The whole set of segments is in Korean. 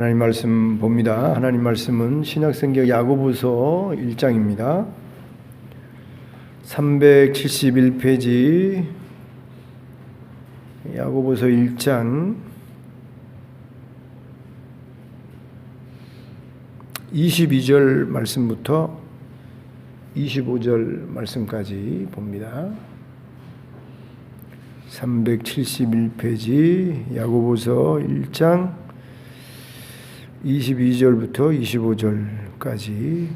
하나님 말씀 봅니다. 하나님 말씀은 신약성경 야고보서 1장입니다. 371페이지 야고보서 1장 22절 말씀부터 25절 말씀까지 봅니다. 371페이지 야고보서 1장 22절부터 25절까지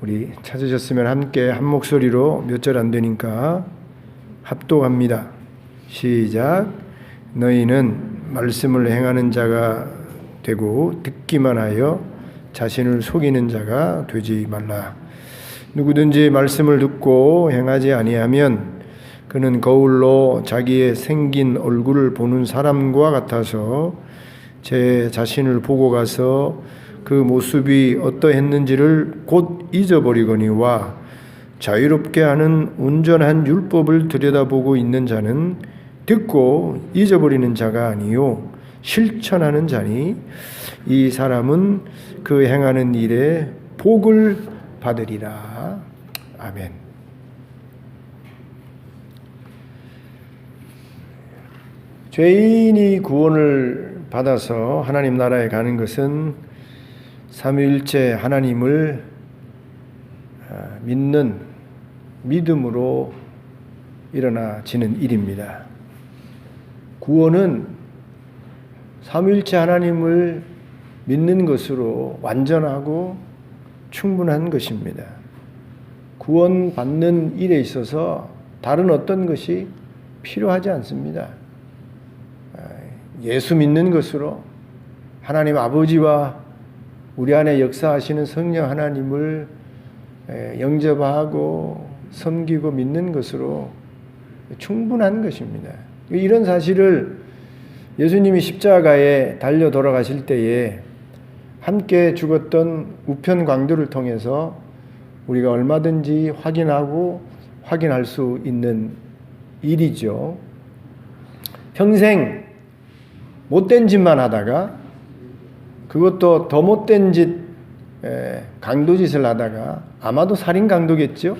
우리 찾으셨으면 함께 한 목소리로 몇 절 안 되니까 합독합니다. 시작. 너희는 말씀을 행하는 자가 되고 듣기만 하여 자신을 속이는 자가 되지 말라. 누구든지 말씀을 듣고 행하지 아니하면 그는 거울로 자기의 생긴 얼굴을 보는 사람과 같아서 제 자신을 보고 가서 그 모습이 어떠했는지를 곧 잊어버리거니와 자유롭게 하는 온전한 율법을 들여다보고 있는 자는 듣고 잊어버리는 자가 아니요 실천하는 자니 이 사람은 그 행하는 일에 복을 받으리라. 아멘. 죄인이 구원을 받아서 하나님 나라에 가는 것은 삼위일체 하나님을 믿는 믿음으로 일어나지는 일입니다. 구원은 삼위일체 하나님을 믿는 것으로 완전하고 충분한 것입니다. 구원받는 일에 있어서 다른 어떤 것이 필요하지 않습니다. 예수 믿는 것으로 하나님 아버지와 우리 안에 역사하시는 성령 하나님을 영접하고 섬기고 믿는 것으로 충분한 것입니다. 이런 사실을 예수님이 십자가에 달려 돌아가실 때에 함께 죽었던 우편 강도를 통해서 우리가 얼마든지 확인할 수 있는 일이죠. 평생 못된 짓만 하다가 그것도 더 못된 짓, 강도짓을 하다가 아마도 살인 강도겠죠.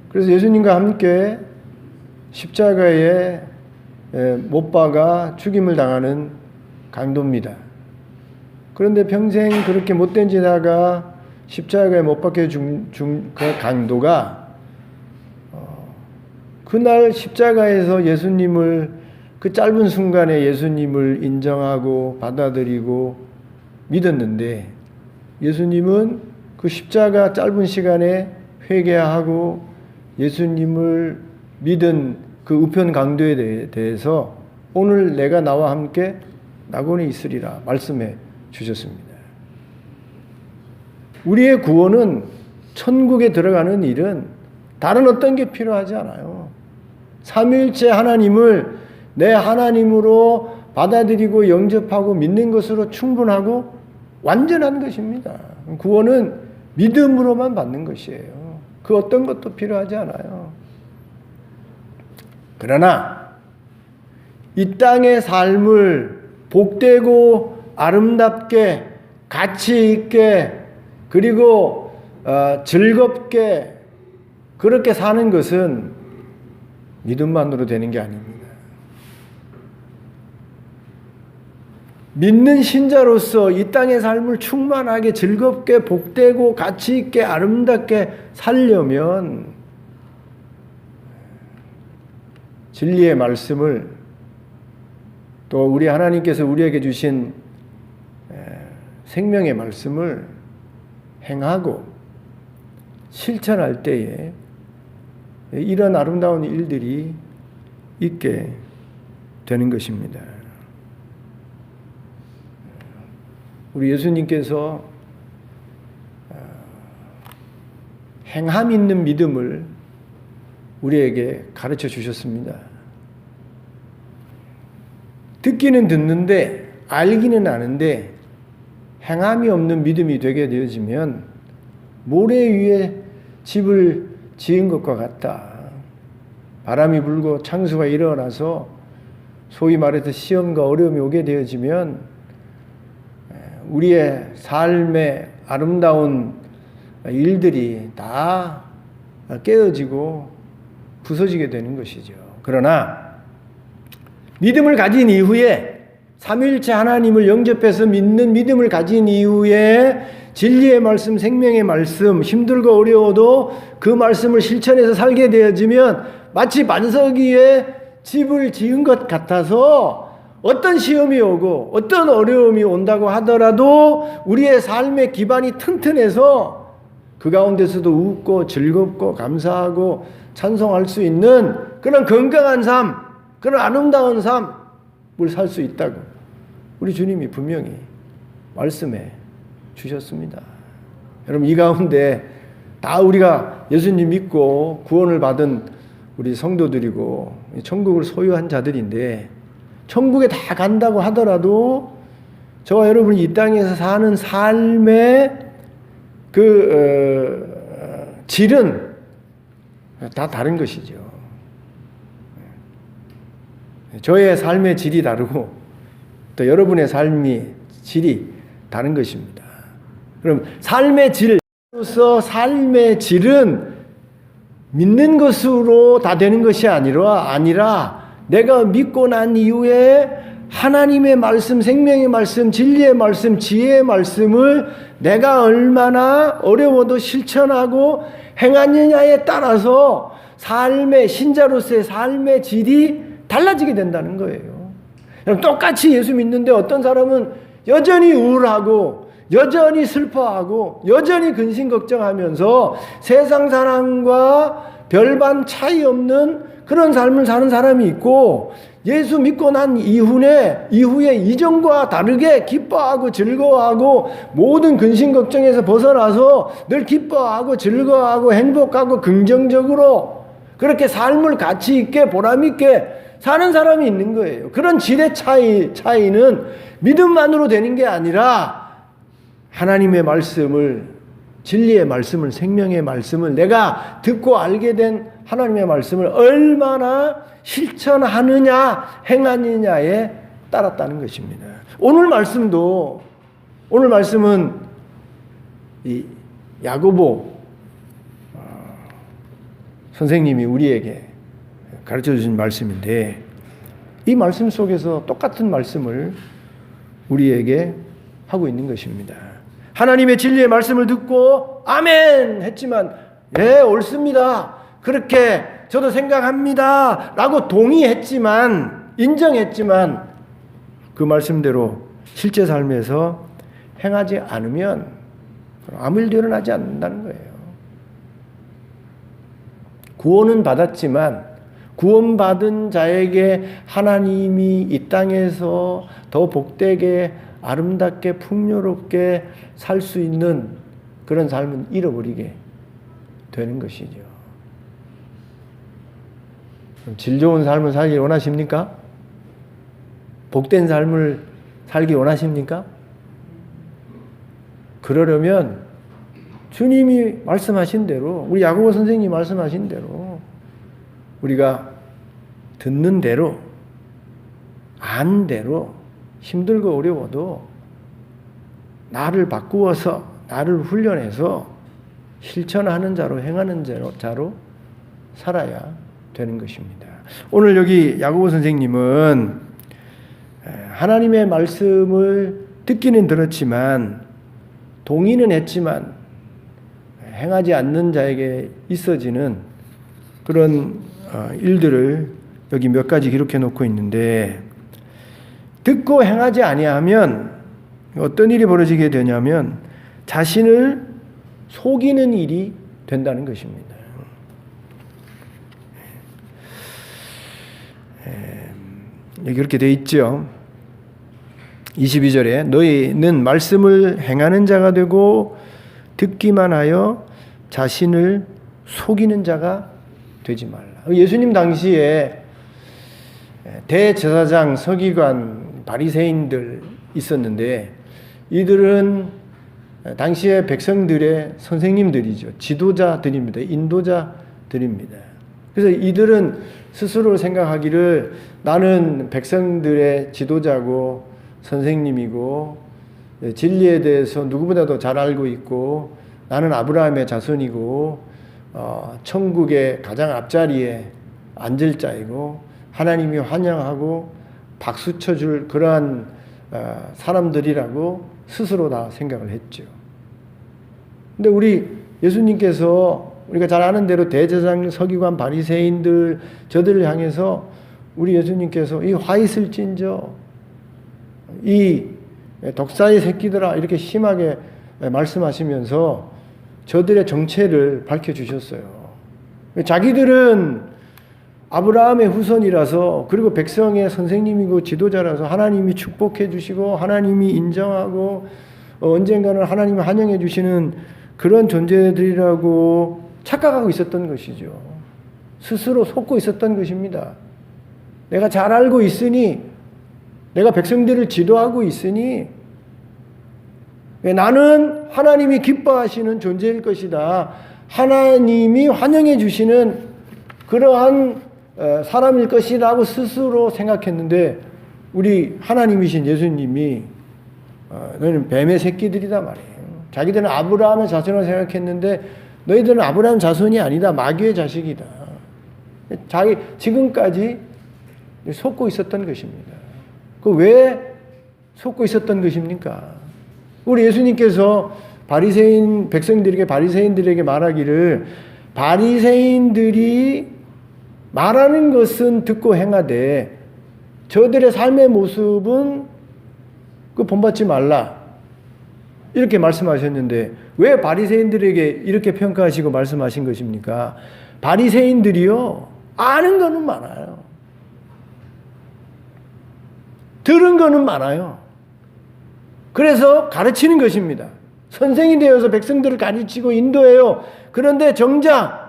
그래서 예수님과 함께 십자가에 못 박아 죽임을 당하는 강도입니다. 그런데 평생 그렇게 못된 짓 하다가 십자가에 못 박혀 그 강도가 그날 십자가에서 예수님을 그 짧은 순간에 예수님을 인정하고 받아들이고 믿었는데 예수님은 그 십자가 짧은 시간에 회개하고 예수님을 믿은 그 우편 강도에 대해서 오늘 내가 나와 함께 낙원에 있으리라 말씀해 주셨습니다. 우리의 구원은 천국에 들어가는 일은 다른 어떤 게 필요하지 않아요. 삼위일체 하나님을 내 하나님으로 받아들이고 영접하고 믿는 것으로 충분하고 완전한 것입니다. 구원은 믿음으로만 받는 것이에요. 그 어떤 것도 필요하지 않아요. 그러나 이 땅의 삶을 복되고 아름답게 가치 있게 그리고 즐겁게 그렇게 사는 것은 믿음만으로 되는 게 아닙니다. 믿는 신자로서 이 땅의 삶을 충만하게 즐겁게 복되고 가치 있게 아름답게 살려면 진리의 말씀을 또 우리 하나님께서 우리에게 주신 생명의 말씀을 행하고 실천할 때에 이런 아름다운 일들이 있게 되는 것입니다. 우리 예수님께서 행함 있는 믿음을 우리에게 가르쳐 주셨습니다. 듣기는 듣는데 알기는 아는데 행함이 없는 믿음이 되게 되어지면 모래 위에 집을 지은 것과 같다. 바람이 불고 창수가 일어나서 소위 말해서 시험과 어려움이 오게 되어지면 우리의 삶의 아름다운 일들이 다 깨어지고 부서지게 되는 것이죠. 그러나 믿음을 가진 이후에 삼위일체 하나님을 영접해서 믿는 믿음을 가진 이후에 진리의 말씀, 생명의 말씀, 힘들고 어려워도 그 말씀을 실천해서 살게 되어지면 마치 반석 위에 집을 지은 것 같아서 어떤 시험이 오고 어떤 어려움이 온다고 하더라도 우리의 삶의 기반이 튼튼해서 그 가운데서도 웃고 즐겁고 감사하고 찬송할 수 있는 그런 건강한 삶, 그런 아름다운 삶을 살 수 있다고 우리 주님이 분명히 말씀해 주셨습니다. 여러분, 이 가운데 다 우리가 예수님 믿고 구원을 받은 우리 성도들이고 천국을 소유한 자들인데 천국에 다 간다고 하더라도 저와 여러분이 이 땅에서 사는 삶의 질은 다 다른 것이죠. 저의 삶의 질이 다르고 또 여러분의 삶의 질이 다른 것입니다. 그럼 삶의 질로서 삶의 질은 믿는 것으로 다 되는 것이 아니라 내가 믿고 난 이후에 하나님의 말씀, 생명의 말씀, 진리의 말씀, 지혜의 말씀을 내가 얼마나 어려워도 실천하고 행하느냐에 따라서 삶의 신자로서의 삶의 질이 달라지게 된다는 거예요. 똑같이 예수 믿는데 어떤 사람은 여전히 우울하고 여전히 슬퍼하고 여전히 근심 걱정하면서 세상 사람과 별반 차이 없는 그런 삶을 사는 사람이 있고 예수 믿고 난 이후에 이전과 다르게 기뻐하고 즐거워하고 모든 근심 걱정에서 벗어나서 늘 기뻐하고 즐거워하고 행복하고 긍정적으로 그렇게 삶을 가치 있게 보람 있게 사는 사람이 있는 거예요. 그런 질의 차이는 믿음만으로 되는 게 아니라 하나님의 말씀을, 진리의 말씀을, 생명의 말씀을 내가 듣고 알게 된 하나님의 말씀을 얼마나 실천하느냐, 행하느냐에 따랐다는 것입니다. 오늘 말씀은 이 야고보 선생님이 우리에게 가르쳐 주신 말씀인데 이 말씀 속에서 똑같은 말씀을 우리에게 하고 있는 것입니다. 하나님의 진리의 말씀을 듣고 아멘 했지만 예, 옳습니다. 그렇게 저도 생각합니다. 라고 동의했지만 인정했지만 그 말씀대로 실제 삶에서 행하지 않으면 아무 일도 일어나지 않는다는 거예요. 구원은 받았지만 구원받은 자에게 하나님이 이 땅에서 더 복되게 아름답게 풍요롭게 살 수 있는 그런 삶은 잃어버리게 되는 것이죠. 그럼 질 좋은 삶을 살기 원하십니까? 복된 삶을 살기 원하십니까? 그러려면 주님이 말씀하신 대로 우리 야고보 선생님이 말씀하신 대로 우리가 듣는 대로 안 대로 힘들고 어려워도 나를 바꾸어서 나를 훈련해서 실천하는 자로 행하는 자로 살아야 되는 것입니다. 오늘 여기 야고보 선생님은 하나님의 말씀을 듣기는 들었지만 동의는 했지만 행하지 않는 자에게 있어지는 그런 일들을 여기 몇 가지 기록해 놓고 있는데 듣고 행하지 아니하면 어떤 일이 벌어지게 되냐면 자신을 속이는 일이 된다는 것입니다. 여기 그렇게 되어 있죠. 22절에 너희는 말씀을 행하는 자가 되고 듣기만 하여 자신을 속이는 자가 되지 말라. 예수님 당시에 대제사장, 서기관, 바리새인들 있었는데 이들은 당시의 백성들의 선생님들이죠. 지도자들입니다. 인도자들입니다. 그래서 이들은 스스로 생각하기를 나는 백성들의 지도자고 선생님이고 진리에 대해서 누구보다도 잘 알고 있고 나는 아브라함의 자손이고 천국의 가장 앞자리에 앉을 자이고 하나님이 환영하고 박수 쳐줄 그러한 사람들이라고 스스로 다 생각을 했죠. 근데 우리 예수님께서 우리가 잘 아는 대로 대제사장, 서기관, 바리새인들 저들을 향해서 우리 예수님께서 이 화 있을진저 이 독사의 새끼들아 이렇게 심하게 말씀하시면서 저들의 정체를 밝혀주셨어요. 자기들은 아브라함의 후손이라서 그리고 백성의 선생님이고 지도자라서 하나님이 축복해 주시고 하나님이 인정하고 언젠가는 하나님이 환영해 주시는 그런 존재들이라고 착각하고 있었던 것이죠. 스스로 속고 있었던 것입니다. 내가 잘 알고 있으니 내가 백성들을 지도하고 있으니 나는 하나님이 기뻐하시는 존재일 것이다. 하나님이 환영해 주시는 그러한 사람일 것이라고 스스로 생각했는데 우리 하나님이신 예수님이 너희는 뱀의 새끼들이다 말이에요. 자기들은 아브라함의 자손을 생각했는데 너희들은 아브라함 자손이 아니다. 마귀의 자식이다. 지금까지 속고 있었던 것입니다. 그 왜 속고 있었던 것입니까? 우리 예수님께서 바리새인들에게 말하기를 바리새인들이 말하는 것은 듣고 행하되 저들의 삶의 모습은 그 본받지 말라. 이렇게 말씀하셨는데 왜 바리새인들에게 이렇게 평가하시고 말씀하신 것입니까? 바리새인들이요. 아는 거는 많아요. 들은 거는 많아요. 그래서 가르치는 것입니다. 선생이 되어서 백성들을 가르치고 인도해요. 그런데 정작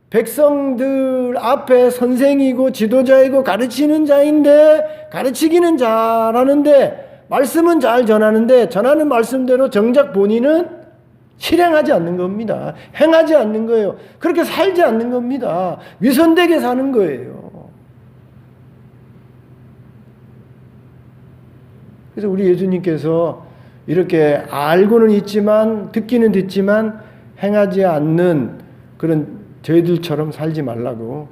백성들 앞에 선생이고 지도자이고 가르치는 자인데 가르치기는 잘하는데 말씀은 잘 전하는데 전하는 말씀대로 정작 본인은 실행하지 않는 겁니다. 행하지 않는 거예요. 그렇게 살지 않는 겁니다. 위선되게 사는 거예요. 그래서 우리 예수님께서 이렇게 알고는 있지만 듣기는 듣지만 행하지 않는 그런 저희들처럼 살지 말라고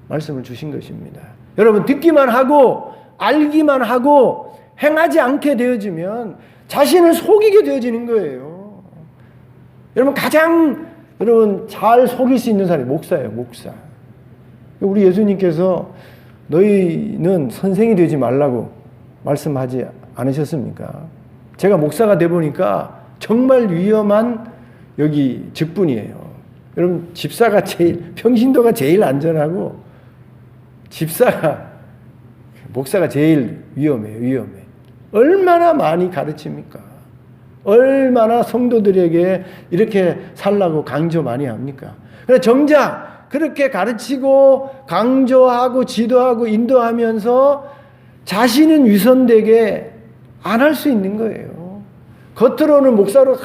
말씀을 주신 것입니다. 여러분 듣기만 하고 알기만 하고 행하지 않게 되어지면 자신을 속이게 되어지는 거예요. 여러분 가장 잘 속일 수 있는 사람이 목사예요. 목사. 우리 예수님께서 너희는 선생이 되지 말라고 말씀하지 않으셨습니까? 제가 목사가 돼 보니까 정말 위험한 여기 직분이에요. 여러분 집사가 평신도가 제일 안전하고 목사가 제일 위험해. 얼마나 많이 가르칩니까? 얼마나 성도들에게 이렇게 살라고 강조 많이 합니까? 그런데 정작 그렇게 가르치고 강조하고 지도하고 인도하면서 자신은 위선되게 안 할 수 있는 거예요. 겉으로는 목사로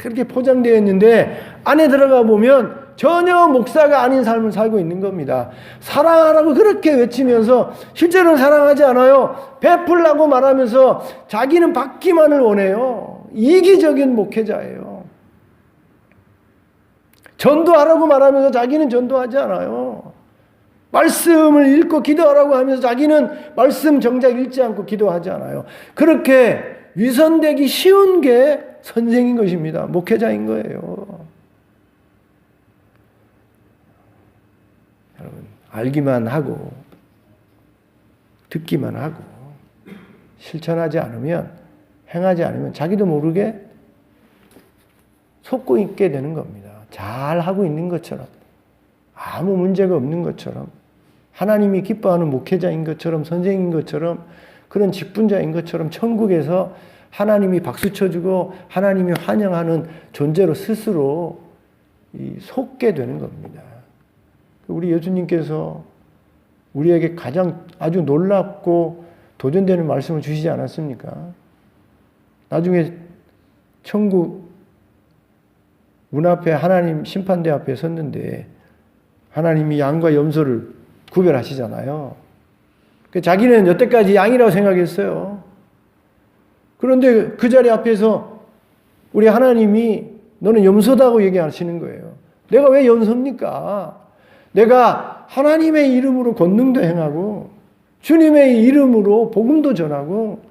그렇게 포장되어 있는데 안에 들어가 보면 전혀 목사가 아닌 삶을 살고 있는 겁니다. 사랑하라고 그렇게 외치면서 실제로는 사랑하지 않아요. 베풀라고 말하면서 자기는 받기만을 원해요. 이기적인 목회자예요. 전도하라고 말하면서 자기는 전도하지 않아요. 말씀을 읽고 기도하라고 하면서 자기는 말씀 정작 읽지 않고 기도하지 않아요. 그렇게 위선되기 쉬운 게 선생인 것입니다. 목회자인 거예요. 여러분 알기만 하고 듣기만 하고 실천하지 않으면 행하지 않으면 자기도 모르게 속고 있게 되는 겁니다. 잘하고 있는 것처럼 아무 문제가 없는 것처럼 하나님이 기뻐하는 목회자인 것처럼 선생인 것처럼 그런 직분자인 것처럼 천국에서 하나님이 박수 쳐주고 하나님이 환영하는 존재로 스스로 속게 되는 겁니다. 우리 예수님께서 우리에게 가장 아주 놀랍고 도전되는 말씀을 주시지 않았습니까? 나중에 천국 문 앞에 하나님 심판대 앞에 섰는데 하나님이 양과 염소를 구별하시잖아요. 자기는 여태까지 양이라고 생각했어요. 그런데 그 자리 앞에서 우리 하나님이 너는 염소다고 얘기하시는 거예요. 내가 왜 염소입니까? 내가 하나님의 이름으로 권능도 행하고 주님의 이름으로 복음도 전하고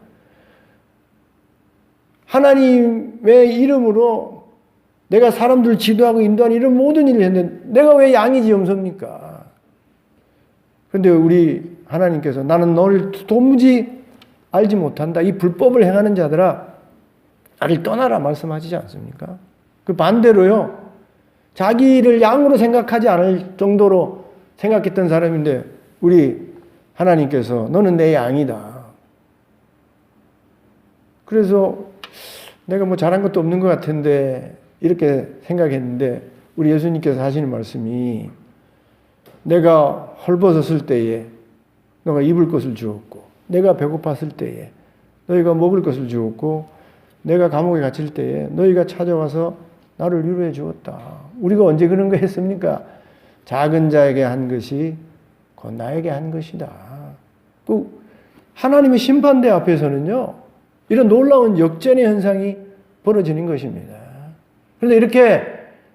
하나님의 이름으로 내가 사람들 지도하고 인도하는 이런 모든 일을 했는데 내가 왜 양이지 염소입니까? 그런데 우리 하나님께서 나는 너를 도무지 알지 못한다. 이 불법을 행하는 자들아 나를 떠나라 말씀하시지 않습니까? 그 반대로요. 자기를 양으로 생각하지 않을 정도로 생각했던 사람인데 우리 하나님께서 너는 내 양이다. 그래서 내가 뭐 잘한 것도 없는 것 같은데 이렇게 생각했는데 우리 예수님께서 하시는 말씀이 내가 헐벗었을 때에 너가 입을 것을 주었고 내가 배고팠을 때에 너희가 먹을 것을 주었고 내가 감옥에 갇힐 때에 너희가 찾아와서 나를 위로해 주었다. 우리가 언제 그런 거 했습니까? 작은 자에게 한 것이 곧 나에게 한 것이다. 그 하나님의 심판대 앞에서는요. 이런 놀라운 역전의 현상이 벌어지는 것입니다. 그런데 이렇게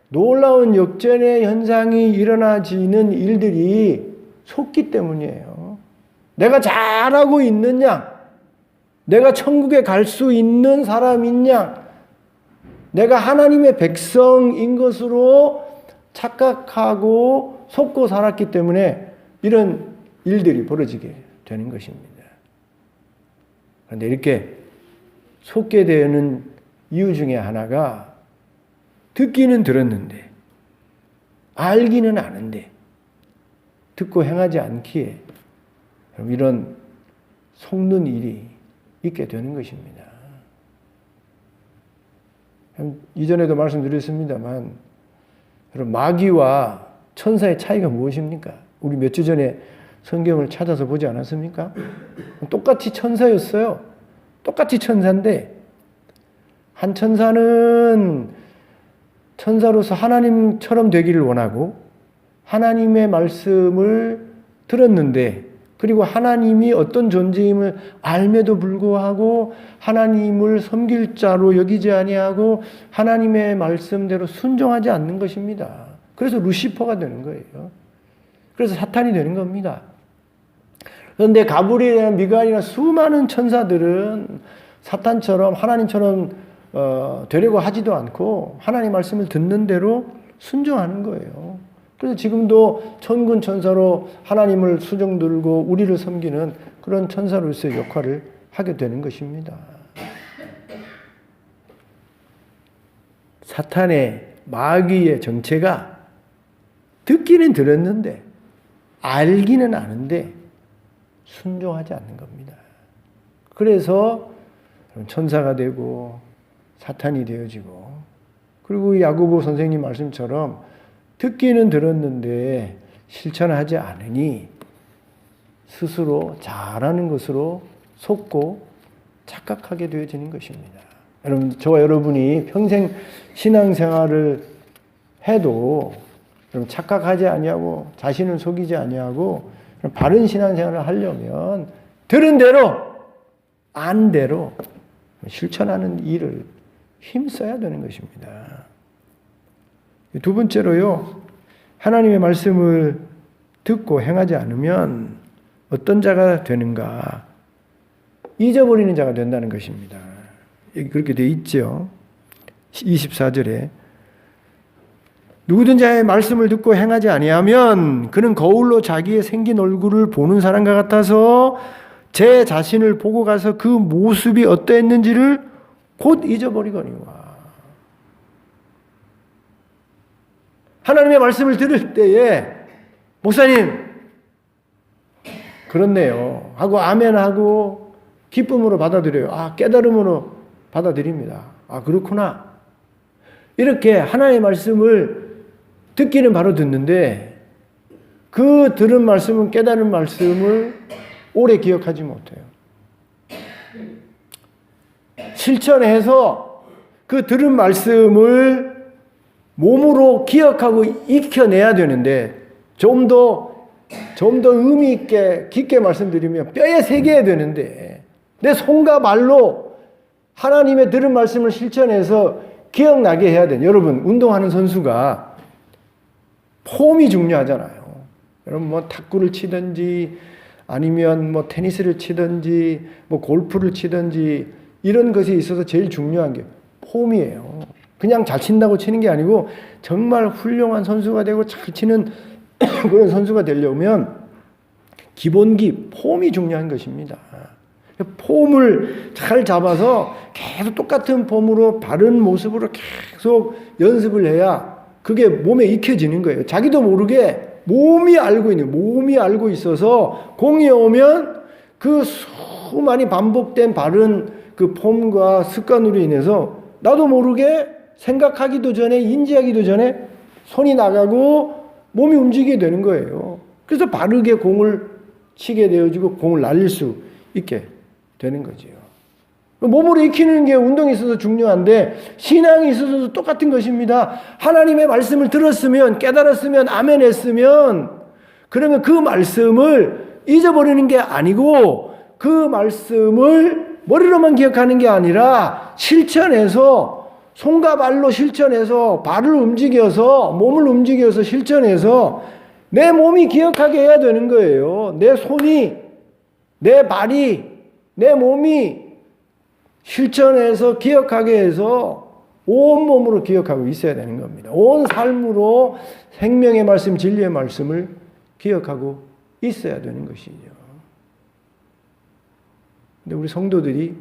놀라운 역전의 현상이 일어나지는 일들이 속기 때문이에요. 내가 잘하고 있느냐? 내가 천국에 갈 수 있는 사람이냐? 내가 하나님의 백성인 것으로 착각하고 속고 살았기 때문에 이런 일들이 벌어지게 되는 것입니다. 그런데 이렇게 속게 되는 이유 중에 하나가 듣기는 들었는데 알기는 아는데 듣고 행하지 않기에 이런 속는 일이 있게 되는 것입니다. 이전에도 말씀드렸습니다만 여러분 마귀와 천사의 차이가 무엇입니까? 우리 몇 주 전에 성경을 찾아서 보지 않았습니까? 똑같이 천사였어요. 똑같이 천사인데 한 천사는 천사로서 하나님처럼 되기를 원하고 하나님의 말씀을 들었는데 그리고 하나님이 어떤 존재임을 알매도 불구하고 하나님을 섬길 자로 여기지 아니하고 하나님의 말씀대로 순종하지 않는 것입니다. 그래서 루시퍼가 되는 거예요. 그래서 사탄이 되는 겁니다. 그런데 가브리엘이나 미가엘이나 수많은 천사들은 사탄처럼 하나님처럼 되려고 하지도 않고 하나님 말씀을 듣는 대로 순종하는 거예요. 그래서 지금도 천군 천사로 하나님을 수종 들고 우리를 섬기는 그런 천사로서의 역할을 하게 되는 것입니다. 사탄의 마귀의 정체가 듣기는 들었는데 알기는 아는데 순종하지 않는 겁니다. 그래서 천사가 되고 사탄이 되어지고 그리고 야고보 선생님 말씀처럼 듣기는 들었는데 실천하지 않으니 스스로 잘하는 것으로 속고 착각하게 되어지는 것입니다. 여러분, 저와 여러분이 평생 신앙생활을 해도 착각하지 아니하고 자신을 속이지 아니하고 바른 신앙생활을 하려면 들은 대로 안 대로 실천하는 일을 힘써야 되는 것입니다. 두 번째로요, 하나님의 말씀을 듣고 행하지 않으면 어떤 자가 되는가? 잊어버리는 자가 된다는 것입니다. 여기 그렇게 되어 있죠. 24절에 누구든 자의 말씀을 듣고 행하지 아니하면 그는 거울로 자기의 생긴 얼굴을 보는 사람과 같아서 제 자신을 보고 가서 그 모습이 어떠했는지를 곧 잊어버리거니와. 하나님의 말씀을 들을 때에 목사님 그렇네요 하고 아멘하고 기쁨으로 받아들여요. 아, 깨달음으로 받아들입니다. 아, 그렇구나. 이렇게 하나님의 말씀을 듣기는 바로 듣는데 그 들은 말씀은 깨달은 말씀을 오래 기억하지 못해요. 실천해서 그 들은 말씀을 몸으로 기억하고 익혀내야 되는데 좀 더 의미 있게 깊게 말씀드리면 뼈에 새겨야 되는데 내 손과 말로 하나님의 들은 말씀을 실천해서 기억나게 해야 돼. 여러분, 운동하는 선수가 폼이 중요하잖아요. 여러분, 뭐 탁구를 치든지 아니면 뭐 테니스를 치든지 뭐 골프를 치든지 이런 것에 있어서 제일 중요한 게 폼이에요. 그냥 잘 친다고 치는 게 아니고 정말 훌륭한 선수가 되고 잘 치는 그런 선수가 되려면 기본기, 폼이 중요한 것입니다. 폼을 잘 잡아서 계속 똑같은 폼으로 바른 모습으로 계속 연습을 해야 그게 몸에 익혀지는 거예요. 자기도 모르게 몸이 알고 있어서 공이 오면 그 수많이 반복된 바른 그 폼과 습관으로 인해서 나도 모르게 생각하기도 전에 인지하기도 전에 손이 나가고 몸이 움직이게 되는 거예요. 그래서 바르게 공을 치게 되어지고 공을 날릴 수 있게 되는 거지요. 몸으로 익히는 게 운동에 있어서 중요한데 신앙에 있어서도 똑같은 것입니다. 하나님의 말씀을 들었으면 깨달았으면 아멘 했으면 그러면 그 말씀을 잊어버리는 게 아니고 그 말씀을 머리로만 기억하는 게 아니라 실천해서 손과 발로 실천해서 발을 움직여서 몸을 움직여서 실천해서 내 몸이 기억하게 해야 되는 거예요. 내 손이 내 발이 내 몸이 실천해서 기억하게 해서 온몸으로 기억하고 있어야 되는 겁니다. 온 삶으로 생명의 말씀, 진리의 말씀을 기억하고 있어야 되는 것이죠. 근데 우리 성도들이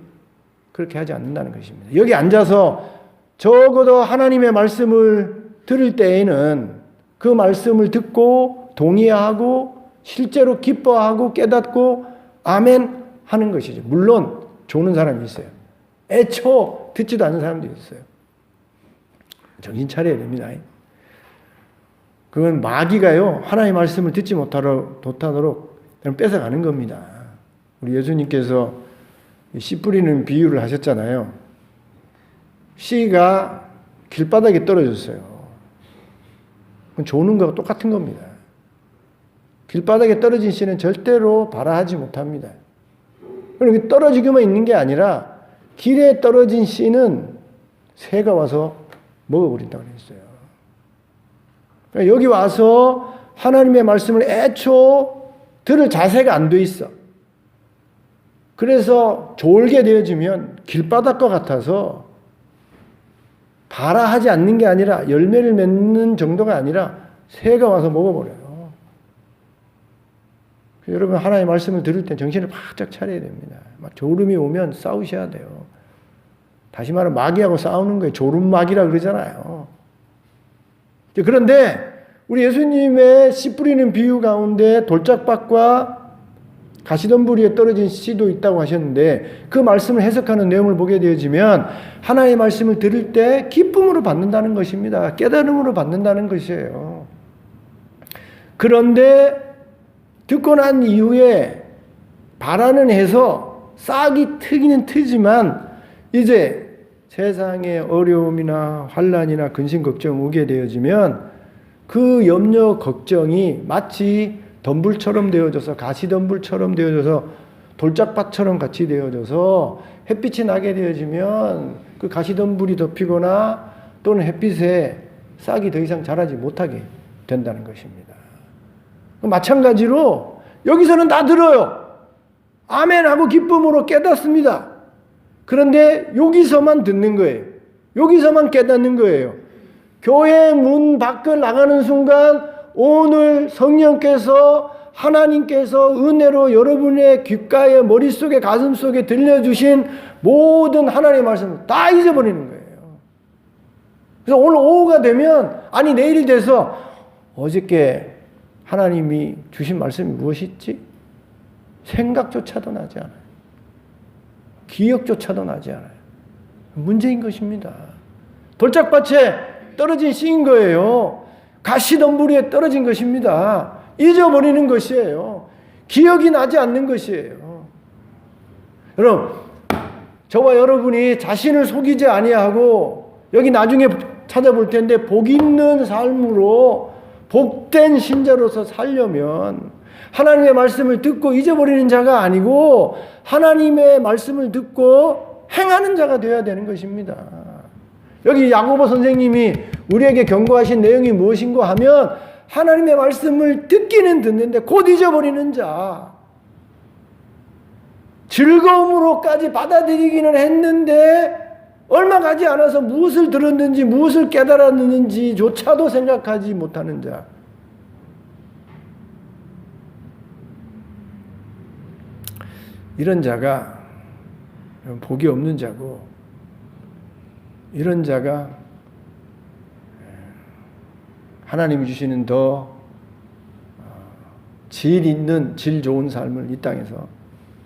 그렇게 하지 않는다는 것입니다. 여기 앉아서 적어도 하나님의 말씀을 들을 때에는 그 말씀을 듣고 동의하고 실제로 기뻐하고 깨닫고 아멘 하는 것이죠. 물론 조는 사람이 있어요. 애초 듣지도 않는 사람도 있어요. 정신 차려야 됩니다. 그건 마귀가요, 하나님의 말씀을 듣지 못하도록 뺏어가는 겁니다. 우리 예수님께서 씨 뿌리는 비유를 하셨잖아요. 씨가 길바닥에 떨어졌어요. 그건 조는 거와 똑같은 겁니다. 길바닥에 떨어진 씨는 절대로 발아하지 못합니다. 그럼 떨어지기만 있는 게 아니라 길에 떨어진 씨는 새가 와서 먹어버린다고 했어요. 그러니까 여기 와서 하나님의 말씀을 애초 들을 자세가 안 돼 있어. 그래서 졸게 되어지면 길바닥과 같아서 발아하지 않는 게 아니라 열매를 맺는 정도가 아니라 새가 와서 먹어버려요. 여러분 하나님의 말씀을 들을 때 정신을 바짝 차려야 됩니다. 막 졸음이 오면 싸우셔야 돼요. 다시 말하면 마귀하고 싸우는 거예요. 졸음마귀라 그러잖아요. 그런데 우리 예수님의 씨 뿌리는 비유 가운데 돌짝밭과 가시덤불 위에 떨어진 씨도 있다고 하셨는데 그 말씀을 해석하는 내용을 보게 되어지면 하나님의 말씀을 들을 때 기쁨으로 받는다는 것입니다. 깨달음으로 받는다는 것이에요. 그런데 듣고 난 이후에 바라는 해서 싹이 트기는 트지만 이제 세상의 어려움이나 환난이나 근심 걱정 오게 되어지면 그 염려 걱정이 마치 덤불처럼 되어져서 가시덤불처럼 되어져서 돌짝밭처럼 같이 되어져서 햇빛이 나게 되어지면 그 가시덤불이 덮이거나 또는 햇빛에 싹이 더 이상 자라지 못하게 된다는 것입니다. 마찬가지로 여기서는 다 들어요. 아멘하고 기쁨으로 깨닫습니다. 그런데 여기서만 듣는 거예요. 여기서만 깨닫는 거예요. 교회 문 밖을 나가는 순간 오늘 성령께서 하나님께서 은혜로 여러분의 귓가에 머릿속에 가슴속에 들려주신 모든 하나님의 말씀을 다 잊어버리는 거예요. 그래서 오늘 오후가 되면 아니 내일이 돼서 어저께 하나님이 주신 말씀이 무엇이지? 생각조차도 나지 않아요. 기억조차도 나지 않아요. 문제인 것입니다. 돌짝밭에 떨어진 씨인 거예요. 가시덤불 위에 떨어진 것입니다. 잊어버리는 것이에요. 기억이 나지 않는 것이에요. 여러분, 저와 여러분이 자신을 속이지 아니하고 여기 나중에 찾아볼 텐데 복 있는 삶으로 복된 신자로서 살려면 하나님의 말씀을 듣고 잊어버리는 자가 아니고 하나님의 말씀을 듣고 행하는 자가 되어야 되는 것입니다. 여기 야고보 선생님이 우리에게 경고하신 내용이 무엇인가 하면 하나님의 말씀을 듣기는 듣는데 곧 잊어버리는 자, 즐거움으로까지 받아들이기는 했는데 얼마 가지 않아서 무엇을 들었는지 무엇을 깨달았는지조차도 생각하지 못하는 자, 이런 자가 복이 없는 자고, 이런 자가 하나님이 주시는 더 질 있는, 질 좋은 삶을 이 땅에서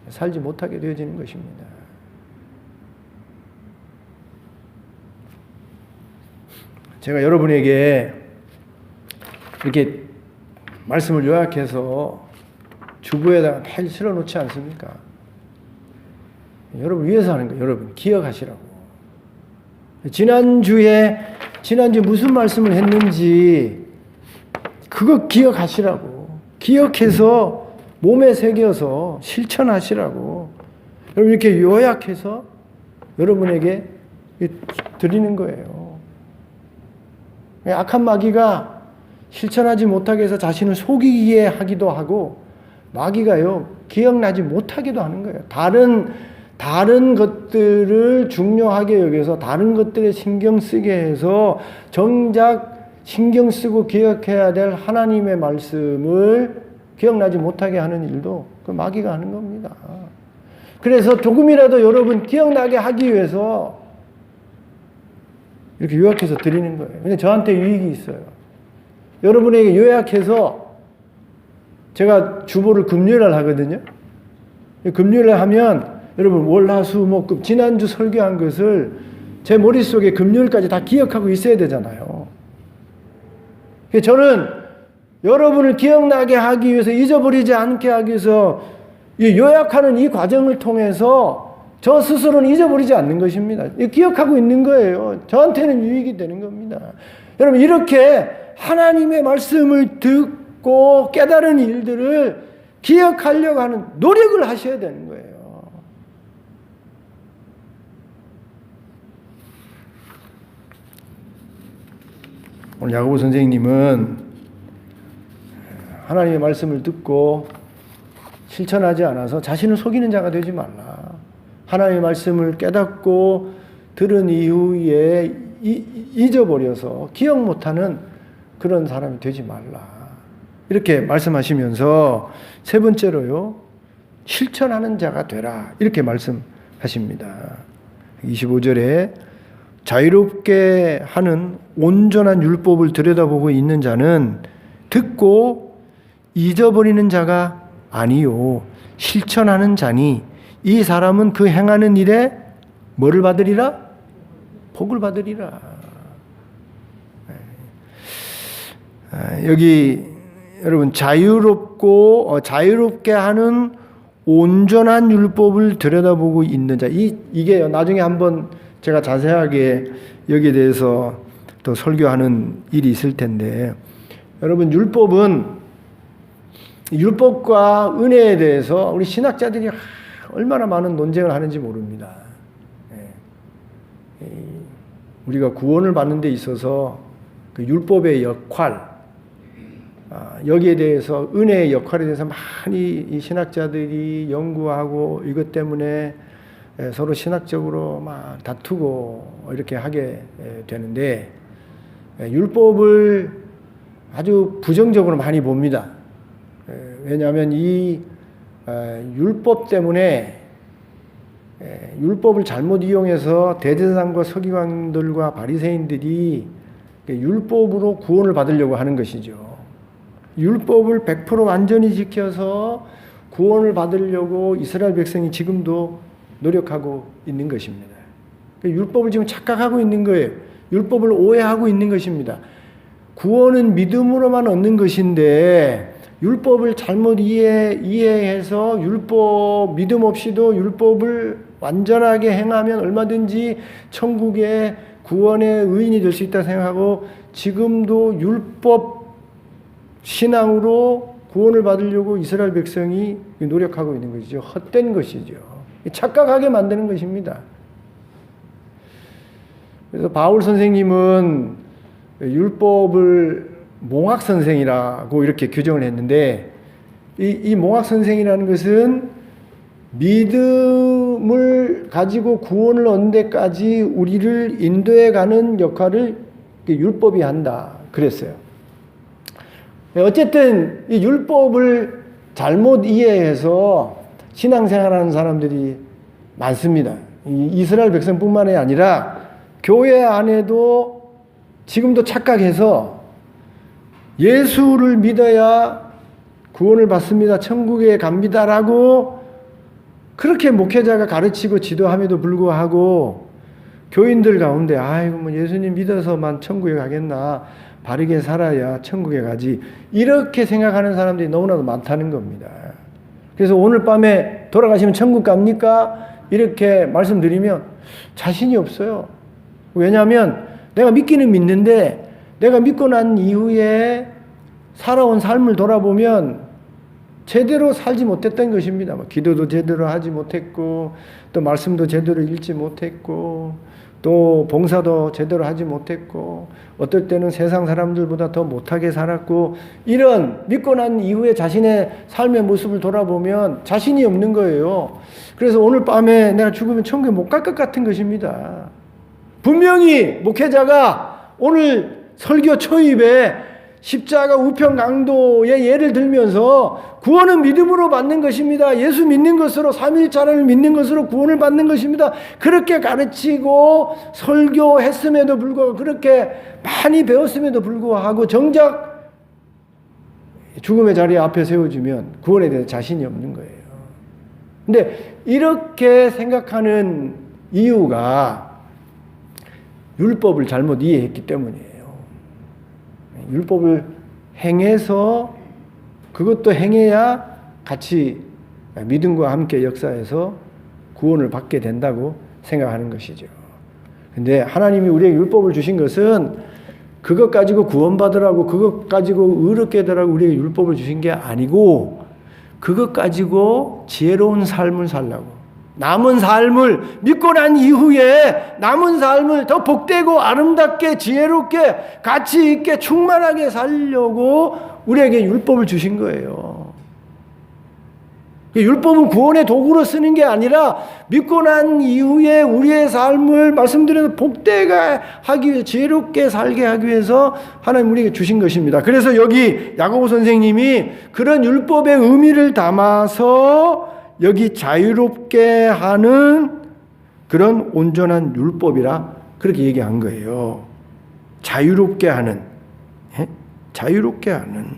살지 못하게 되어지는 것입니다. 제가 여러분에게 이렇게 말씀을 요약해서 주부에다가 매일 실어놓지 않습니까? 여러분 위해서 하는 거예요. 여러분 기억하시라고. 지난주에 무슨 말씀을 했는지 그거 기억하시라고. 기억해서 몸에 새겨서 실천하시라고. 여러분 이렇게 요약해서 여러분에게 드리는 거예요. 악한 마귀가 실천하지 못하게 해서 자신을 속이게 하기도 하고, 마귀가요 기억나지 못하기도 하는 거예요. 다른 것들을 중요하게 여겨서 다른 것들에 신경 쓰게 해서 정작 신경 쓰고 기억해야 될 하나님의 말씀을 기억나지 못하게 하는 일도 그 마귀가 하는 겁니다. 그래서 조금이라도 여러분 기억나게 하기 위해서 이렇게 요약해서 드리는 거예요. 근데 저한테 유익이 있어요. 여러분에게 요약해서 제가 주보를 금요일날 하거든요. 금요일에 하면 여러분 월화수목금 지난주 설교한 것을 제 머릿속에 금요일까지 다 기억하고 있어야 되잖아요. 저는 여러분을 기억나게 하기 위해서, 잊어버리지 않게 하기 위해서 요약하는 이 과정을 통해서 저 스스로는 잊어버리지 않는 것입니다. 기억하고 있는 거예요. 저한테는 유익이 되는 겁니다. 여러분 이렇게 하나님의 말씀을 듣고 깨달은 일들을 기억하려고 하는 노력을 하셔야 되는 거예요. 오늘 야고보 선생님은 하나님의 말씀을 듣고 실천하지 않아서 자신을 속이는 자가 되지 말라. 하나님의 말씀을 깨닫고 들은 이후에 잊어버려서 기억 못하는 그런 사람이 되지 말라. 이렇게 말씀하시면서 세 번째로요, 실천하는 자가 되라. 이렇게 말씀하십니다. 25절에 자유롭게 하는 온전한 율법을 들여다보고 있는 자는 듣고 잊어버리는 자가 아니요 실천하는 자니 이 사람은 그 행하는 일에 뭐를 받으리라? 복을 받으리라. 여기 여러분 자유롭게 하는 온전한 율법을 들여다보고 있는 자, 이게 나중에 한번 제가 자세하게 여기에 대해서 또 설교하는 일이 있을 텐데, 여러분 율법과 은혜에 대해서 우리 신학자들이 얼마나 많은 논쟁을 하는지 모릅니다. 우리가 구원을 받는 데 있어서 그 율법의 역할, 여기에 대해서 은혜의 역할에 대해서 많이 이 신학자들이 연구하고 이것 때문에 서로 신학적으로 막 다투고 이렇게 하게 되는데, 율법을 아주 부정적으로 많이 봅니다. 왜냐하면 이 율법 때문에 율법을 잘못 이용해서 대제사장과 서기관들과 바리새인들이 율법으로 구원을 받으려고 하는 것이죠. 율법을 100% 완전히 지켜서 구원을 받으려고 이스라엘 백성이 지금도 노력하고 있는 것입니다. 율법을 지금 착각하고 있는 거예요. 율법을 오해하고 있는 것입니다. 구원은 믿음으로만 얻는 것인데 율법을 잘못 이해해서 믿음 없이도 율법을 완전하게 행하면 얼마든지 천국의 구원의 의인이 될 수 있다 생각하고 지금도 율법 신앙으로 구원을 받으려고 이스라엘 백성이 노력하고 있는 것이죠. 헛된 것이죠. 착각하게 만드는 것입니다. 그래서 바울 선생님은 율법을 몽학 선생이라고 이렇게 규정을 했는데, 이 몽학 선생이라는 것은 믿음을 가지고 구원을 얻는 데까지 우리를 인도해 가는 역할을 율법이 한다 그랬어요. 어쨌든 이 율법을 잘못 이해해서 신앙생활하는 사람들이 많습니다. 이스라엘 백성뿐만이 아니라 교회 안에도 지금도 착각해서 예수를 믿어야 구원을 받습니다, 천국에 갑니다라고 그렇게 목회자가 가르치고 지도함에도 불구하고 교인들 가운데 아이고 뭐 예수님 믿어서만 천국에 가겠나, 바르게 살아야 천국에 가지, 이렇게 생각하는 사람들이 너무나도 많다는 겁니다. 그래서 오늘 밤에 돌아가시면 천국 갑니까? 이렇게 말씀드리면 자신이 없어요. 왜냐하면 내가 믿기는 믿는데 내가 믿고 난 이후에 살아온 삶을 돌아보면 제대로 살지 못했던 것입니다. 기도도 제대로 하지 못했고, 또 말씀도 제대로 읽지 못했고, 또 봉사도 제대로 하지 못했고, 어떨 때는 세상 사람들보다 더 못하게 살았고, 이런 믿고 난 이후에 자신의 삶의 모습을 돌아보면 자신이 없는 거예요. 그래서 오늘 밤에 내가 죽으면 천국에 못 갈 것 같은 것입니다. 분명히 목회자가 오늘 설교 초입에 십자가 우편 강도의 예를 들면서 구원은 믿음으로 받는 것입니다, 예수 믿는 것으로, 삼위일체를 믿는 것으로 구원을 받는 것입니다, 그렇게 가르치고 설교했음에도 불구하고, 그렇게 많이 배웠음에도 불구하고 정작 죽음의 자리 앞에 세워주면 구원에 대해서 자신이 없는 거예요. 근데 이렇게 생각하는 이유가 율법을 잘못 이해했기 때문이에요. 율법을 행해서, 그것도 행해야 같이 믿음과 함께 역사해서 구원을 받게 된다고 생각하는 것이죠. 근데 하나님이 우리에게 율법을 주신 것은 그것 가지고 구원받으라고, 그것 가지고 의롭게 되라고 우리에게 율법을 주신 게 아니고, 그것 가지고 지혜로운 삶을 살라고, 남은 삶을, 믿고 난 이후에 남은 삶을 더 복되고 아름답게 지혜롭게 가치 있게 충만하게 살려고 우리에게 율법을 주신 거예요. 율법은 구원의 도구로 쓰는 게 아니라 믿고 난 이후에 우리의 삶을 말씀드린 복되게 하기 위해, 지혜롭게 살게 하기 위해서 하나님 우리에게 주신 것입니다. 그래서 여기 야고보 선생님이 그런 율법의 의미를 담아서 여기 자유롭게 하는 그런 온전한 율법이라 그렇게 얘기한 거예요. 자유롭게 하는, 자유롭게 하는.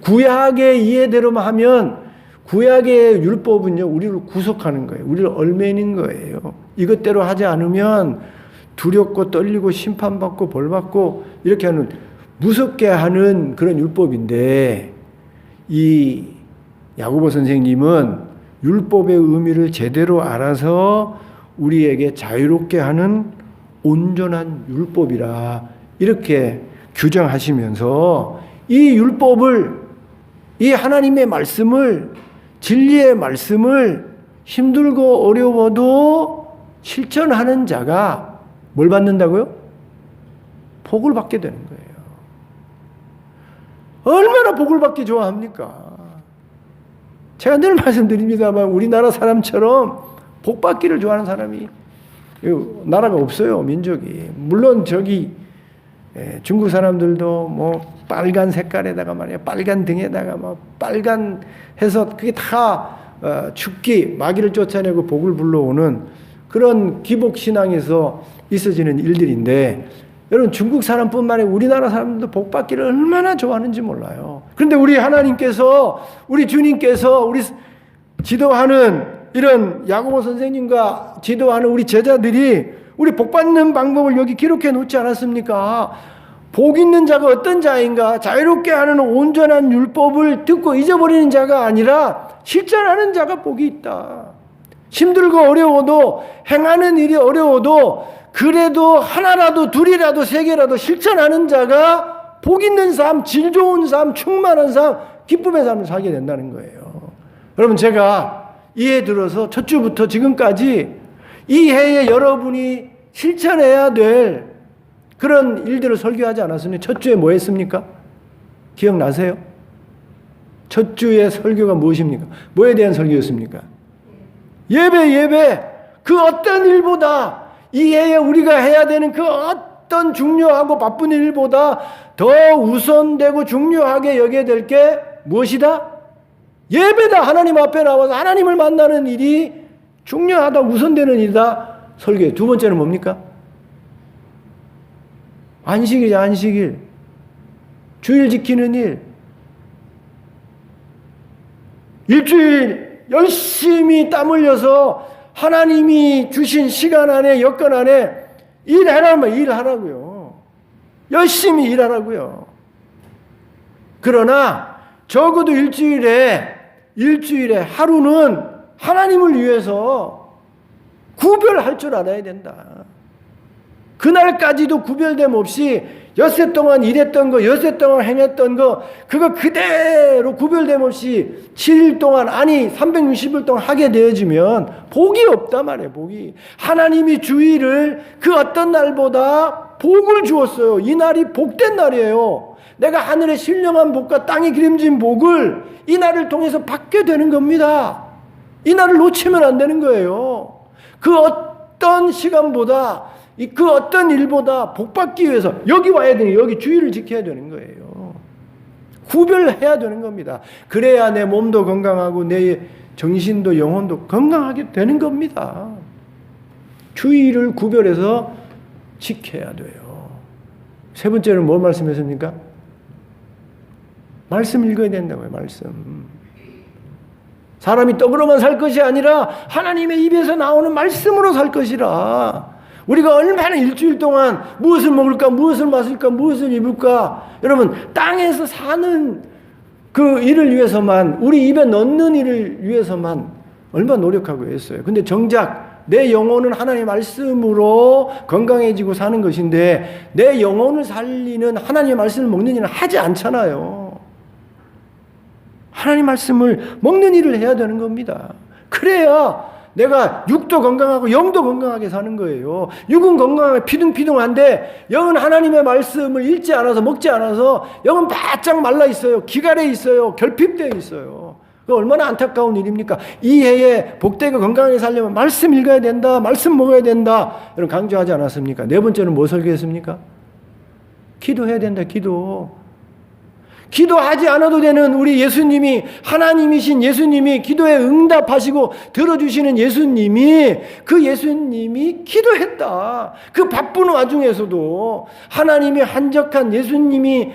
구약의 이해대로만 하면 구약의 율법은요, 우리를 구속하는 거예요. 우리를 얼매는 거예요. 이것대로 하지 않으면 두렵고 떨리고 심판받고 벌받고 이렇게 하는, 무섭게 하는 그런 율법인데, 이 야고보 선생님은 율법의 의미를 제대로 알아서 우리에게 자유롭게 하는 온전한 율법이라 이렇게 규정하시면서, 이 율법을, 이 하나님의 말씀을, 진리의 말씀을 힘들고 어려워도 실천하는 자가 뭘 받는다고요? 복을 받게 되는 거예요. 얼마나 복을 받기 좋아합니까? 제가 늘 말씀드립니다만 우리나라 사람처럼 복 받기를 좋아하는 사람이 나라가 없어요, 민족이. 물론 저기 중국 사람들도 뭐 빨간 색깔에다가 말이야, 빨간 등에다가 뭐 빨간 해서 그게 다 죽기, 마귀를 쫓아내고 복을 불러오는 그런 기복 신앙에서 있어지는 일들인데, 여러분 중국 사람뿐만 아니라 우리나라 사람들도 복 받기를 얼마나 좋아하는지 몰라요. 그런데 우리 하나님께서, 우리 주님께서 우리 지도하는 이런 야고보 선생님과 지도하는 우리 제자들이 우리 복 받는 방법을 여기 기록해 놓지 않았습니까? 복 있는 자가 어떤 자인가? 자유롭게 하는 온전한 율법을 듣고 잊어버리는 자가 아니라 실천하는 자가 복이 있다. 힘들고 어려워도, 행하는 일이 어려워도 그래도 하나라도 둘이라도 세 개라도 실천하는 자가 복 있는 삶, 질 좋은 삶, 충만한 삶, 기쁨의 삶을 살게 된다는 거예요. 여러분, 제가 이 해 들어서 첫 주부터 지금까지 이 해에 여러분이 실천해야 될 그런 일들을 설교하지 않았습니까? 첫 주에 뭐 했습니까? 기억나세요? 첫 주의 설교가 무엇입니까? 뭐에 대한 설교였습니까? 예배. 그 어떤 일보다 이 해에 우리가 해야 되는 그 어떤 중요하고 바쁜 일보다 더 우선되고 중요하게 여겨야 될 게 무엇이다? 예배다. 하나님 앞에 나와서 하나님을 만나는 일이 중요하다, 우선되는 일이다. 설교에. 두 번째는 뭡니까? 안식일이죠, 안식일. 주일 지키는 일. 일주일 열심히 땀 흘려서 하나님이 주신 시간 안에, 여건 안에 일하라면 일하라고요. 열심히 일하라고요. 그러나 적어도 일주일에 하루는 하나님을 위해서 구별할 줄 알아야 된다. 그날까지도 구별됨 없이 엿새 동안 일했던 거, 엿새 동안 행했던 거, 그거 그대로 구별됨 없이 7일 동안, 아니 360일 동안 하게 되어지면 복이 없단 말이에요. 복이. 하나님이 주일을 그 어떤 날보다 복을 주었어요. 이 날이 복된 날이에요. 내가 하늘의 신령한 복과 땅에 기름진 복을 이 날을 통해서 받게 되는 겁니다. 이 날을 놓치면 안 되는 거예요. 그 어떤 시간보다, 그 어떤 일보다 복받기 위해서 여기 와야 되니 여기 주의를 지켜야 되는 거예요. 구별해야 되는 겁니다. 그래야 내 몸도 건강하고 내 정신도 영혼도 건강하게 되는 겁니다. 주의를 구별해서 지켜야 돼요. 세 번째는 뭘 말씀했습니까? 말씀 읽어야 된다고요. 말씀. 사람이 떡으로만 살 것이 아니라 하나님의 입에서 나오는 말씀으로 살 것이라. 우리가 얼마나 일주일 동안 무엇을 먹을까, 무엇을 마실까, 무엇을 입을까. 여러분, 땅에서 사는 그 일을 위해서만, 우리 입에 넣는 일을 위해서만 얼마나 노력하고 했어요. 근데 정작 내 영혼은 하나님의 말씀으로 건강해지고 사는 것인데 내 영혼을 살리는 하나님의 말씀을 먹는 일은 하지 않잖아요. 하나님 말씀을 먹는 일을 해야 되는 겁니다. 그래야 내가 육도 건강하고 영도 건강하게 사는 거예요. 육은 건강하게 피둥피둥한데 영은 하나님의 말씀을 읽지 않아서 먹지 않아서 영은 바짝 말라 있어요. 기갈해 있어요. 결핍되어 있어요. 그 얼마나 안타까운 일입니까? 이 해에 복되고 건강하게 살려면 말씀 읽어야 된다. 말씀 먹어야 된다. 여러분 강조하지 않았습니까? 네 번째는 뭐 설교했습니까? 기도해야 된다. 기도하지 않아도 되는 우리 예수님이, 하나님이신 예수님이, 기도에 응답하시고 들어주시는 예수님이, 그 예수님이 기도했다. 그 바쁜 와중에서도 하나님이 한적한 예수님이,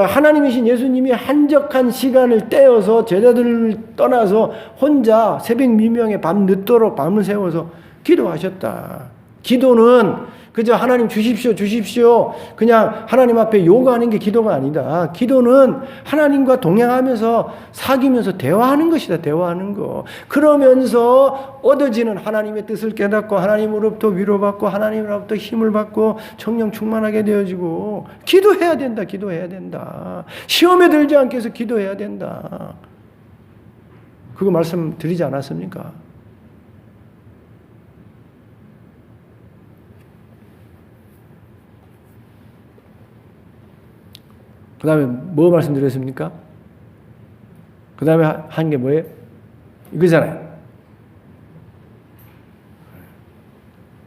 하나님이신 예수님이 한적한 시간을 떼어서 제자들을 떠나서 혼자 새벽 미명에 밤 늦도록 밤을 새워서 기도하셨다. 기도는 그저 하나님 주십시오 그냥 하나님 앞에 요구하는 게 기도가 아니다. 기도는 하나님과 동행하면서 사귀면서 대화하는 것이다. 대화하는 거. 그러면서 얻어지는 하나님의 뜻을 깨닫고 하나님으로부터 위로받고 하나님으로부터 힘을 받고 성령 충만하게 되어지고 기도해야 된다. 시험에 들지 않게 해서 기도해야 된다. 그거 말씀드리지 않았습니까? 그 다음에 뭐 말씀드렸습니까? 그 다음에 한 게 뭐예요? 이거잖아요.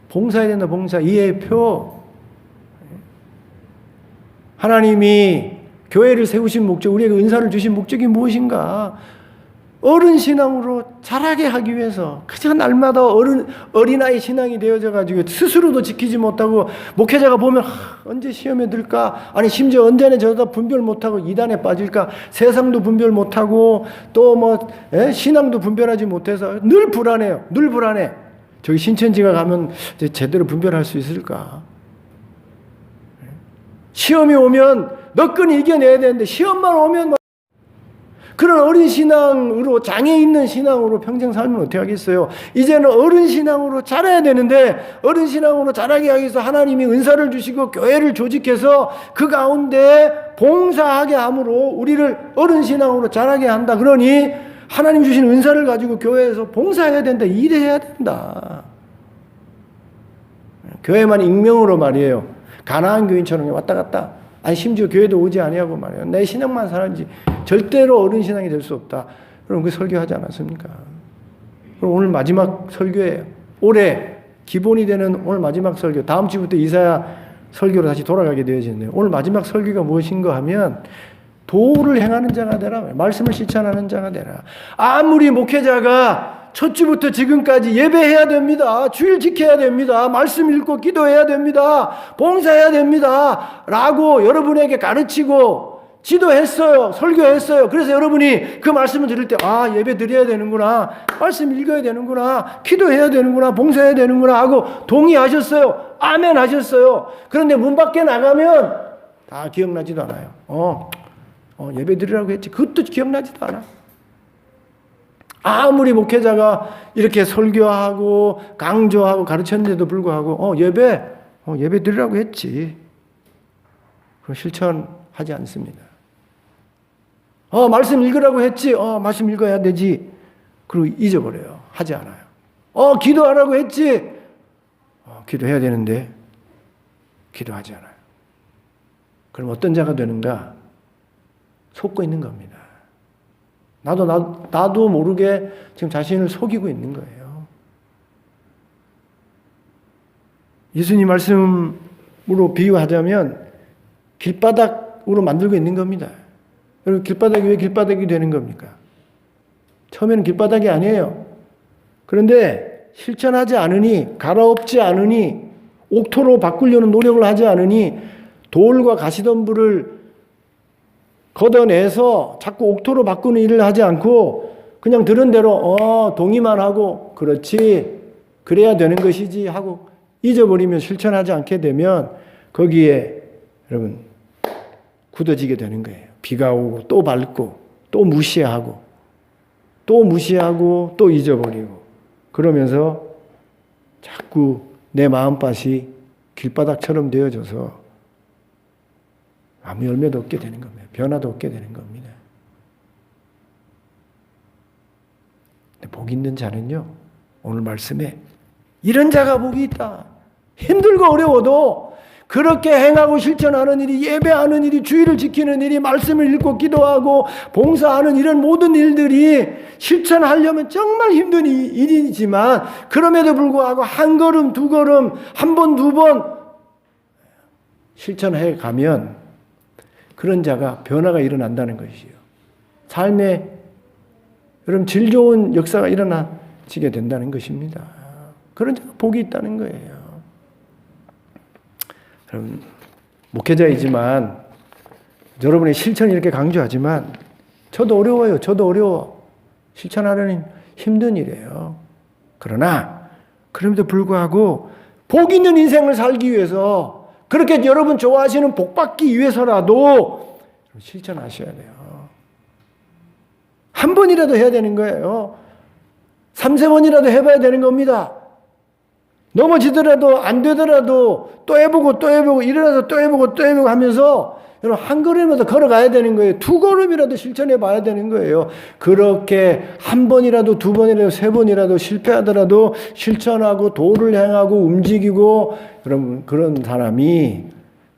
봉사해야 된다. 봉사. 이해의 표. 하나님이 교회를 세우신 목적, 우리에게 은사를 주신 목적이 무엇인가? 어른 신앙으로 자라게 하기 위해서 그저 날마다 어린아이 신앙이 되어져 가지고 스스로도 지키지 못하고 목회자가 보면 언제 시험에 들까? 아니 심지어 언제나 저러다 분별 못하고 이단에 빠질까? 세상도 분별 못하고 또 신앙도 분별하지 못해서 늘 불안해요. 늘 불안해. 저기 신천지가 가면 제대로 분별할 수 있을까? 시험이 오면 너끈히 이겨내야 되는데 시험만 오면 그런 어린 신앙으로, 장애 있는 신앙으로 평생 살면 어떻게 하겠어요? 이제는 어른 신앙으로 자라야 되는데 어른 신앙으로 자라게 하기 위해서 하나님이 은사를 주시고 교회를 조직해서 그 가운데 봉사하게 함으로 우리를 어른 신앙으로 자라게 한다. 그러니 하나님 주신 은사를 가지고 교회에서 봉사해야 된다. 일해야 된다. 교회만 익명으로 말이에요. 가나안 교인처럼 왔다 갔다. 아니 심지어 교회도 오지 아니하고 말이에요. 내 신앙만 살았지 절대로 어른 신앙이 될 수 없다. 여러분 그 설교하지 않았습니까? 그럼 오늘 마지막 설교예요. 올해 기본이 되는 오늘 마지막 설교. 다음 주부터 이사야 설교로 다시 돌아가게 되어지는데요. 오늘 마지막 설교가 무엇인가 하면 도를 행하는 자가 되라. 말씀을 실천하는 자가 되라. 아무리 목회자가 첫 주부터 지금까지 예배해야 됩니다. 주일 지켜야 됩니다. 말씀 읽고 기도해야 됩니다. 봉사해야 됩니다. 라고 여러분에게 가르치고 지도했어요. 설교했어요. 그래서 여러분이 그 말씀을 들을 때 예배 드려야 되는구나. 말씀 읽어야 되는구나. 기도해야 되는구나. 봉사해야 되는구나 하고 동의하셨어요. 아멘 하셨어요. 그런데 문 밖에 나가면 다 기억나지도 않아요. 예배 드리라고 했지. 그것도 기억나지도 않아. 아무리 목회자가 이렇게 설교하고 강조하고 가르쳤는데도 불구하고 예배 드리라고 했지. 그거 실천하지 않습니다. 말씀 읽으라고 했지. 말씀 읽어야 되지. 그리고 잊어버려요. 하지 않아요. 기도하라고 했지. 기도해야 되는데 기도하지 않아요. 그럼 어떤 자가 되는가? 속고 있는 겁니다. 나도 모르게 지금 자신을 속이고 있는 거예요. 예수님 말씀으로 비유하자면 길바닥으로 만들고 있는 겁니다. 여러분 길바닥이 왜 길바닥이 되는 겁니까? 처음에는 길바닥이 아니에요. 그런데 실천하지 않으니 갈아엎지 않으니 옥토로 바꾸려는 노력을 하지 않으니 돌과 가시덤불을 걷어내서 자꾸 옥토로 바꾸는 일을 하지 않고 그냥 들은 대로 동의만 하고 그렇지 그래야 되는 것이지 하고 잊어버리면 실천하지 않게 되면 거기에 여러분 굳어지게 되는 거예요. 비가 오고 또 밟고 또 무시하고 또 잊어버리고 그러면서 자꾸 내 마음밭이 길바닥처럼 되어져서 아무 열매도 없게 되는 겁니다. 변화도 없게 되는 겁니다. 근데 복 있는 자는요, 오늘 말씀에 이런 자가 복이 있다. 힘들고 어려워도 그렇게 행하고 실천하는 일이 예배하는 일이 주의를 지키는 일이 말씀을 읽고 기도하고 봉사하는 이런 모든 일들이 실천하려면 정말 힘든 일이지만 그럼에도 불구하고 한 걸음 두 걸음 한 번 두 번 실천해 가면 그런 자가 변화가 일어난다는 것이요. 삶에 여러분 질 좋은 역사가 일어나지게 된다는 것입니다. 그런 자가 복이 있다는 거예요. 여러분 목회자이지만 여러분의 실천을 이렇게 강조하지만 저도 어려워요. 저도 어려워. 실천하려는 힘든 일이에요. 그러나 그럼에도 불구하고 복 있는 인생을 살기 위해서 그렇게 여러분 좋아하시는 복 받기 위해서라도 실천하셔야 돼요. 한 번이라도 해야 되는 거예요. 3-4번이라도 해봐야 되는 겁니다. 넘어지더라도 안 되더라도 또 해보고 일어나서 또 해보고 하면서 여러분 한 걸음이라도 걸어가야 되는 거예요. 2걸음이라도 실천해 봐야 되는 거예요. 그렇게 한 번이라도 2번이라도 3번이라도 실패하더라도 실천하고 도를 행하고 움직이고 여러분 그런 사람이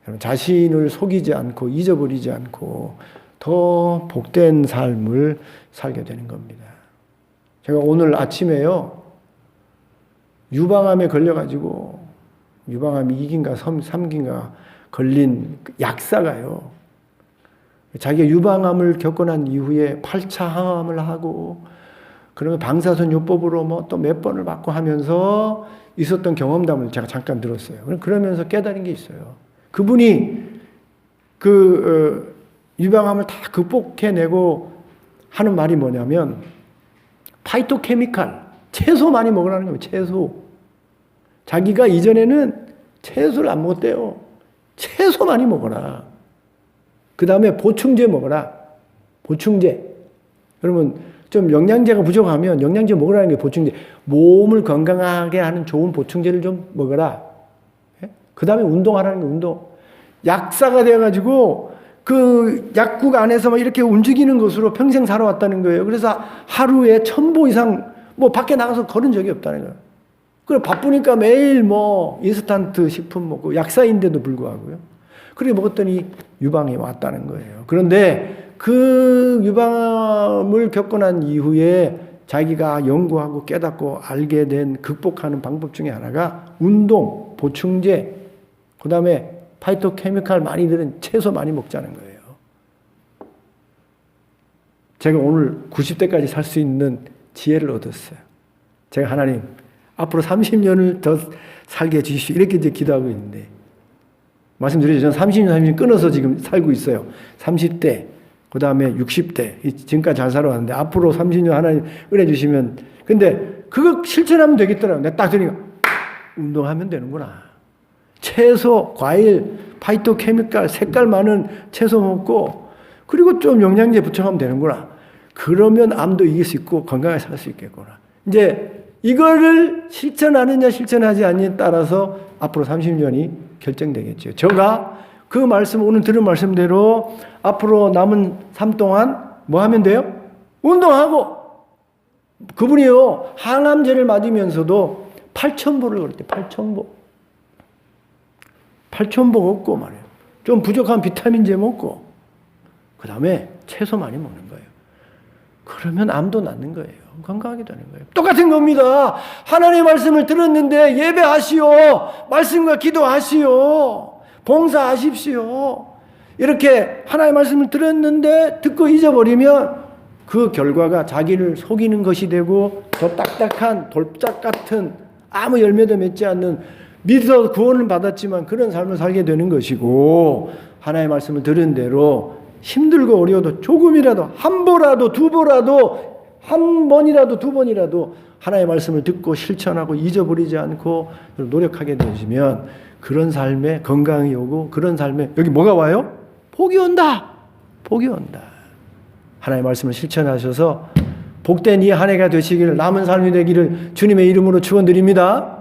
여러분 자신을 속이지 않고 잊어버리지 않고 더 복된 삶을 살게 되는 겁니다. 제가 오늘 아침에요. 유방암에 걸려가지고 유방암이 2기인가 3기인가 걸린 약사가요. 자기가 유방암을 겪고 난 이후에 8차 항암을 하고 그러면 방사선 요법으로 뭐 또 몇 번을 받고 하면서 있었던 경험담을 제가 잠깐 들었어요. 그러면서 깨달은 게 있어요. 그분이 유방암을 다 극복해내고 하는 말이 뭐냐면 파이토케미칼 채소 많이 먹으라는 거예요. 채소. 자기가 이전에는 채소를 안 먹었대요. 채소 많이 먹어라. 그 다음에 보충제 먹어라. 보충제. 여러분 좀 영양제가 부족하면 영양제 먹으라는 게 보충제. 몸을 건강하게 하는 좋은 보충제를 좀 먹어라. 그 다음에 운동하라는 게 운동. 약사가 되어가지고 그 약국 안에서 막 이렇게 움직이는 것으로 평생 살아왔다는 거예요. 그래서 하루에 1000보 이상 뭐 밖에 나가서 걸은 적이 없다는 거예요. 그래 바쁘니까 매일 뭐 인스턴트 식품 먹고 약사인데도 불구하고요. 그렇게 먹었더니 유방이 왔다는 거예요. 그런데 그 유방암을 겪고 난 이후에 자기가 연구하고 깨닫고 알게 된 극복하는 방법 중에 하나가 운동, 보충제, 그 다음에 파이토케미칼 많이 들은 채소 많이 먹자는 거예요. 제가 오늘 90대까지 살 수 있는 지혜를 얻었어요. 제가 하나님 앞으로 30년을 더 살게 해주십시오. 이렇게 이제 기도하고 있는데 말씀드렸죠. 저는 30년 끊어서 지금 살고 있어요. 30대, 그 다음에 60대. 지금까지 잘 살아왔는데 앞으로 30년 하나님 은혜 주시면 근데 그거 실천하면 되겠더라고요. 내가 딱 들으니까 운동하면 되는구나. 채소, 과일, 파이토케미칼, 색깔 많은 채소 먹고 그리고 좀 영양제 부착하면 되는구나. 그러면 암도 이길 수 있고 건강하게 살 수 있겠구나. 이제 이거를 실천하느냐 실천하지 않느냐에 따라서 앞으로 30년이 결정되겠죠. 제가 그 말씀 오늘 들은 말씀대로 앞으로 남은 삶 동안 뭐 하면 돼요? 운동하고 그분이요 항암제를 맞으면서도 8,000보를 걸었대요. 8,000보. 8,000보 걷고 말이에요. 좀 부족한 비타민제 먹고 그 다음에 채소 많이 먹는 거예요. 그러면 암도 낫는 거예요. 건강하게 되는 거예요. 똑같은 겁니다. 하나님의 말씀을 들었는데 예배하시오. 말씀과 기도하시오. 봉사하십시오. 이렇게 하나님의 말씀을 들었는데 듣고 잊어버리면 그 결과가 자기를 속이는 것이 되고 더 딱딱한 돌짝 같은 아무 열매도 맺지 않는 믿어 구원을 받았지만 그런 삶을 살게 되는 것이고 하나님의 말씀을 들은 대로 힘들고 어려워도 조금이라도 한 보라도 두 보라도 한 번이라도 두 번이라도 하나님의 말씀을 듣고 실천하고 잊어버리지 않고 노력하게 되시면 그런 삶에 건강이 오고 그런 삶에 여기 뭐가 와요? 복이 온다. 복이 온다. 하나님의 말씀을 실천하셔서 복된 이 한 해가 되시기를 남은 삶이 되기를 주님의 이름으로 축원드립니다.